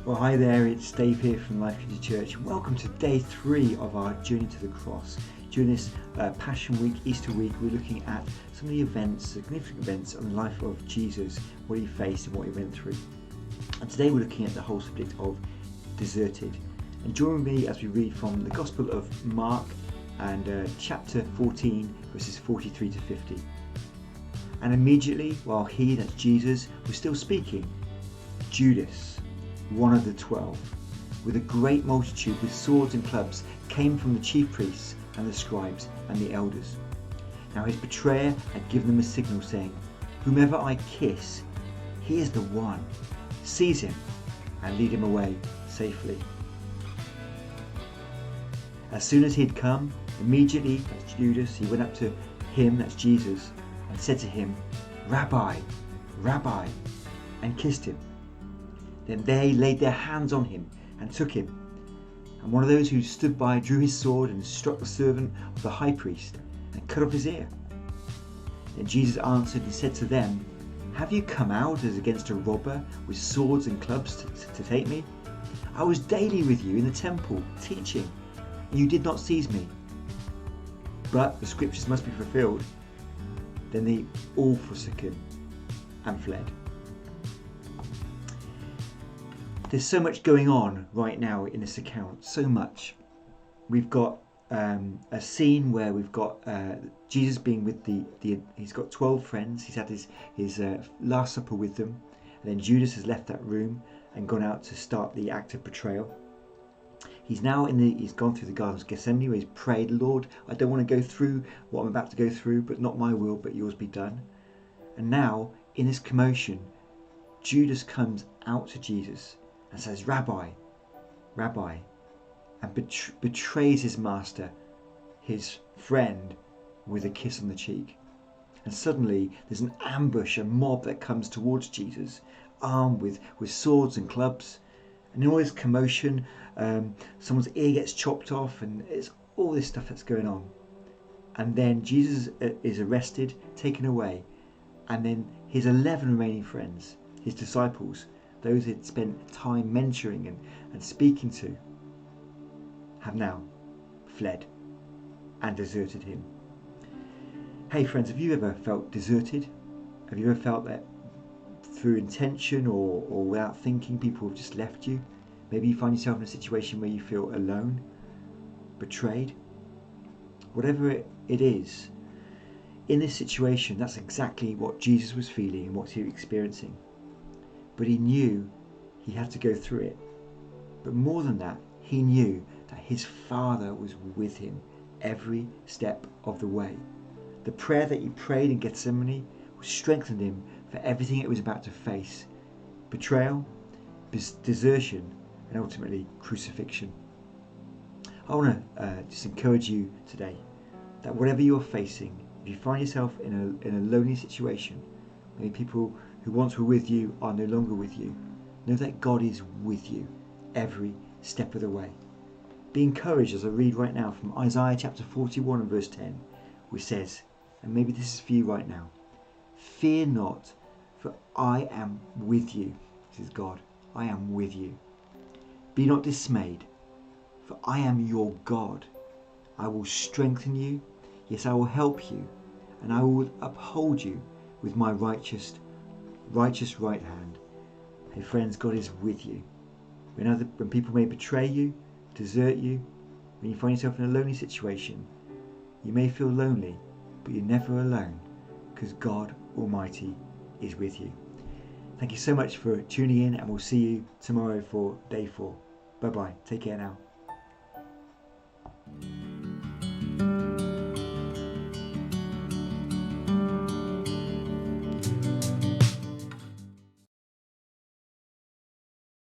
Well, hi there, it's Dave here from Life Community Church. Welcome to day 3 of our journey to the cross. During this Passion Week, Easter week, we're looking at some of the events, significant events on the life of Jesus, what he faced and what he went through. And today we're looking at the whole subject of deserted. And join me as we read from the Gospel of Mark and chapter 14, verses 43 to 50. And immediately, while he, that's Jesus, was still speaking, Judas, one of the 12, with a great multitude with swords and clubs, came from the chief priests and the scribes and the elders. Now his betrayer had given them a signal, saying, "Whomever I kiss, he is the one. Seize him and lead him away safely." As soon as he had come, immediately, that's Judas, he went up to him, that's Jesus, and said to him, "Rabbi, Rabbi," and kissed him. Then they laid their hands on him and took him. And one of those who stood by drew his sword and struck the servant of the high priest and cut off his ear. Then Jesus answered and said to them, "Have you come out as against a robber with swords and clubs to take me? I was daily with you in the temple teaching, and you did not seize me. But the scriptures must be fulfilled." Then they all forsook him and fled. There's so much going on right now in this account, so much. We've got a scene where we've got Jesus being with he's got 12 friends. He's had his Last Supper with them, and then Judas has left that room and gone out to start the act of betrayal. He's now he's gone through the Garden of Gethsemane where he's prayed, "Lord, I don't want to go through what I'm about to go through, but not my will, but yours be done." And now, in this commotion, Judas comes out to Jesus and says, "Rabbi, Rabbi," and betrays his master, his friend, with a kiss on the cheek. And suddenly there's an ambush, a mob that comes towards Jesus, armed with swords and clubs. And in all this commotion, someone's ear gets chopped off, and it's all this stuff that's going on. And then Jesus is arrested, taken away, and then his 11 remaining friends, his disciples, those he'd spent time mentoring and speaking to, have now fled and deserted him. Hey friends, have you ever felt deserted? Have you ever felt that through intention or without thinking, people have just left you? Maybe you find yourself in a situation where you feel alone, betrayed. Whatever it is, in this situation, that's exactly what Jesus was feeling and what he was experiencing. But he knew he had to go through it. But more than that, he knew that his Father was with him every step of the way. The prayer that he prayed in Gethsemane strengthened him for everything it was about to face: betrayal, desertion, and ultimately crucifixion. I want to just encourage you today that whatever you're facing, if you find yourself in a lonely situation, maybe people who once were with you are no longer with you, know that God is with you every step of the way. Be encouraged as I read right now from Isaiah chapter 41 and verse 10, which says, and maybe this is for you right now, "Fear not, for I am with you." This is God. "I am with you. Be not dismayed, for I am your God. I will strengthen you. Yes, I will help you, and I will uphold you with my righteous right hand." Hey friends, God is with you. When people may betray you, desert you, when you find yourself in a lonely situation, you may feel lonely, but you're never alone, because God Almighty is with you. Thank you so much for tuning in, and we'll see you tomorrow for day 4. Bye bye. Take care now.